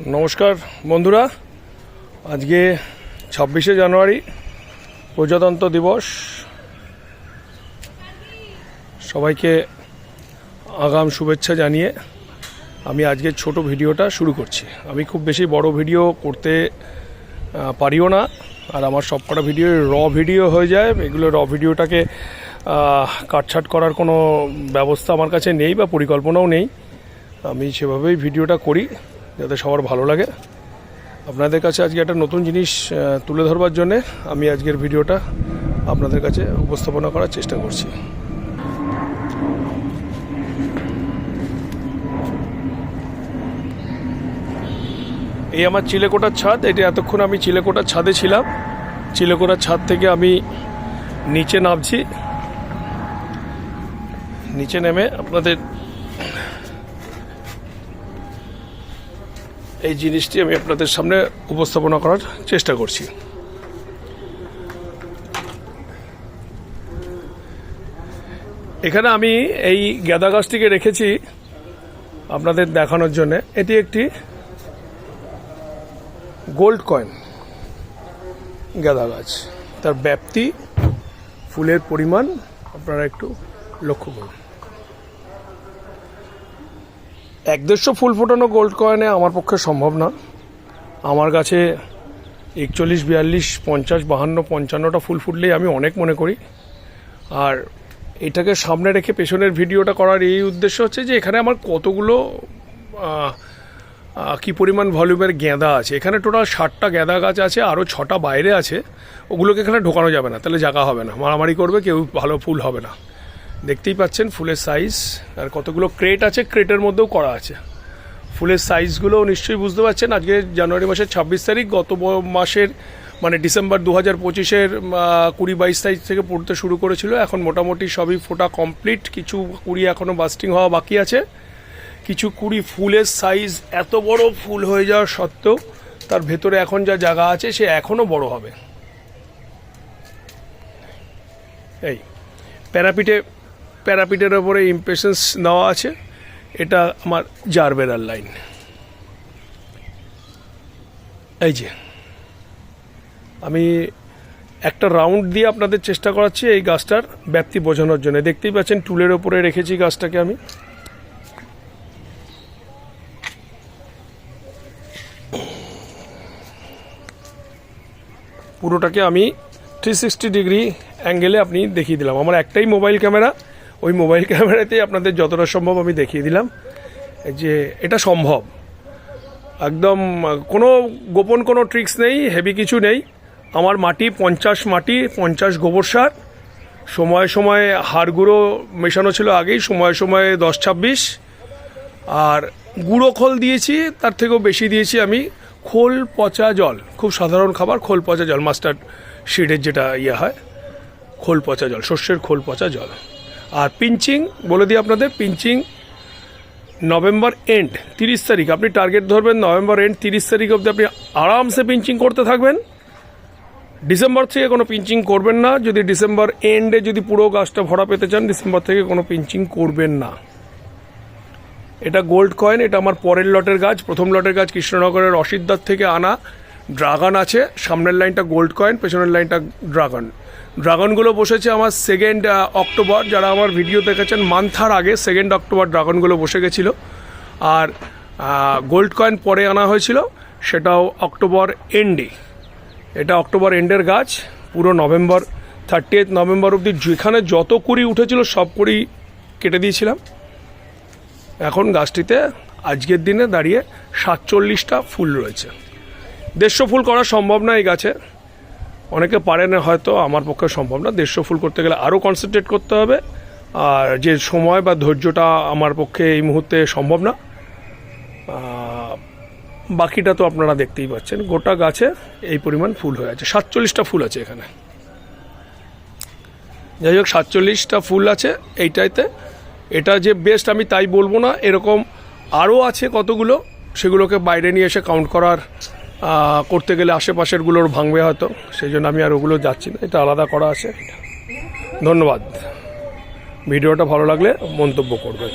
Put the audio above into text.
নমস্কার বন্ধুরা, আজকে 26শে জানুয়ারি প্রজাতন্ত্র দিবস। সবাইকে আগাম শুভেচ্ছা জানিয়ে আমি আজকের ছোট ভিডিওটা শুরু করছি। আমি খুব বেশি বড় ভিডিও করতে পারিও না, আর আমার সবকটা ভিডিও ভিডিও হয়ে যায়। এগুলো ভিডিওটাকে কাটছাট করার কোনো ব্যবস্থা আমার কাছে নেই বা পরিকল্পনাও নেই। আমি সেভাবেই ভিডিওটা করি যাতে সবার ভালো লাগে। আপনাদের কাছে আজকে একটা নতুন জিনিস তুলে ধরবার জন্যে আমি আজকের ভিডিওটা আপনাদের কাছে উপস্থাপনা করার চেষ্টা করছি। এই আমার চিলেকোঠার ছাদ। এটা এতক্ষণ আমি চিলেকোঠার ছাদে ছিলাম। চিলেকোঠার ছাদ থেকে আমি নিচে নামছি। নিচে নেমে আপনাদের এই জিনিসটি আমি আপনাদের সামনে উপস্থাপনা করার চেষ্টা করছি। এখানে আমি এই গাঁদা গাছটিকে রেখেছি আপনাদের দেখানোর জন্য। এটি একটি গোল্ড কয়েন গাঁদা গাছ। তার ব্যাপ্তি, ফুলের পরিমাণ আপনারা একটু লক্ষ্য করুন। 150 ফুল ফোটানো গোল্ড কয়েনে আমার পক্ষে সম্ভব না। আমার কাছে 41, 42, 50, 52, 55টা ফুল ফুটলেই আমি অনেক মনে করি। আর এটাকে সামনে রেখে পেছনের ভিডিওটা করার এই উদ্দেশ্য হচ্ছে যে এখানে আমার কতগুলো কি পরিমাণ ভলিউমের গেঁদা আছে। এখানে টোটাল 60টা গেঁদা গাছ আছে, আরও 6টা বাইরে আছে। ওগুলোকে এখানে ঢোকানো যাবে না, তাহলে জায়গা হবে না, মারামারি করবে, কেউ ভালো ফুল হবে না। দেখতেই পাচ্ছেন ফুলের সাইজ, আর কতগুলো ক্রেট আছে, ক্রেটের মধ্যেও করা আছে। ফুলের সাইজগুলো নিশ্চয়ই বুঝতে পারছেন। আজকে জানুয়ারি মাসের 26 তারিখ, গত মাসের মানে ডিসেম্বর 2025-এর 20-22 তারিখ থেকে পড়তে শুরু করেছিল। এখন মোটামুটি সবই ফোটা কমপ্লিট। কিছু কুড়ি এখনও বাস্টিং হওয়া বাকি আছে। কিছু কুড়ি ফুলের সাইজ এত বড় ফুল হয়ে যাওয়া সত্ত্বেও তার ভেতরে এখন যা জায়গা আছে সে এখনও বড় হবে। এই প্যারাপিটের ওপরে ইমপ্রেশনস দেওয়া আছে। এটা আমার জারবেরার লাইন। এই যে আমি একটা রাউন্ড দিয়ে আপনাদের চেষ্টা করাচ্ছি এই গাছটার ব্যাপ্তি বোঝানোর জন্য। দেখতেই পাচ্ছেন টুলের ওপরে রেখেছি গাছটাকে আমি। পুরোটাকে আমি 360 ডিগ্রি অ্যাঙ্গেলে আপনি দেখিয়ে দিলাম। আমার একটাই মোবাইল ক্যামেরা, ওই মোবাইল ক্যামেরাতেই আপনাদের যতটা সম্ভব আমি দেখিয়ে দিলাম যে এটা সম্ভব। একদম কোনো গোপন কোনো ট্রিক্স নেই, হেভি কিছু নেই। আমার মাটি 50 গোবর সার, সময়ে সময়ে হাড় গুঁড়ো মেশানো ছিল আগেই, সময়ে সময়ে 10-26, আর গুঁড়ো খোল দিয়েছি। তার থেকেও বেশি দিয়েছি আমি খোল পচা জল। খুব সাধারণ খাবার খোল পচা জল, মাস্টার্ড সিডের যেটা হয়, খোল পচা জল, শস্যের খোল পচা জল। আর পিঞ্চিং বলে দিই আপনাদের, পিঞ্চিং নভেম্বর এন্ড 30 তারিখ আপনি টার্গেট ধরবেন। নভেম্বর এন্ড 30 তারিখ অবধি আপনি আরামসে পিঞ্চিং করতে থাকবেন। ডিসেম্বর থেকে কোনো পিঞ্চিং করবেন না। যদি ডিসেম্বর এন্ডে যদি পুরো গাছটা ভরা পেতে চান, ডিসেম্বর থেকে কোনো পিঞ্চিং করবেন না। এটা গোল্ড কয়েন। এটা আমার পরের লটের গাছ। প্রথম লটের গাছ কৃষ্ণনগরের অসিদ্ধার থেকে আনা। ড্রাগন আছে, সামনের লাইনটা গোল্ড কয়েন, পেছনের লাইনটা ড্রাগন। ড্রাগনগুলো বসেছে আমার 2 অক্টোবর। যারা আমার ভিডিও দেখেছেন মান্থার আগে 2 অক্টোবর ড্রাগনগুলো বসে গেছিলো। আর গোল্ড কয়েন পরে আনা হয়েছিল, সেটাও অক্টোবর এন্ডে। এটা অক্টোবর এন্ডের গাছ। পুরো নভেম্বর 30 নভেম্বর অবধি যেখানে যত কুড়ি উঠেছিল সব কুড়ি কেটে দিয়েছিলাম। এখন গাছটিতে আজকের দিনে দাঁড়িয়ে 47টা ফুল রয়েছে। 150 ফুল করা সম্ভব না এই গাছে। অনেকে পারে না হয়তো, আমার পক্ষে সম্ভব না। 150 ফুল করতে গেলে আরও কনসেন্ট্রেট করতে হবে, আর যে সময় বা ধৈর্যটা আমার পক্ষে এই মুহূর্তে সম্ভব না। বাকিটা তো আপনারা দেখতেই পাচ্ছেন। গোটা গাছে এই পরিমাণ ফুল হয়ে আছে। 47টা ফুল আছে এখানে। যাই হোক, 47টা ফুল আছে এইটাইতে। এটা যে বেস্ট আমি তাই বলবো না, এরকম আরও আছে কতগুলো। সেগুলোকে বাইরে নিয়ে এসে কাউন্ট করতে গেলে আশেপাশেরগুলোর ভাঙবে হয়তো, সেই জন্য আমি আর ওগুলো যাচ্ছি না। এটা আলাদা করা আছে। ধন্যবাদ। ভিডিওটা ভালো লাগলে মন্তব্য করবেন।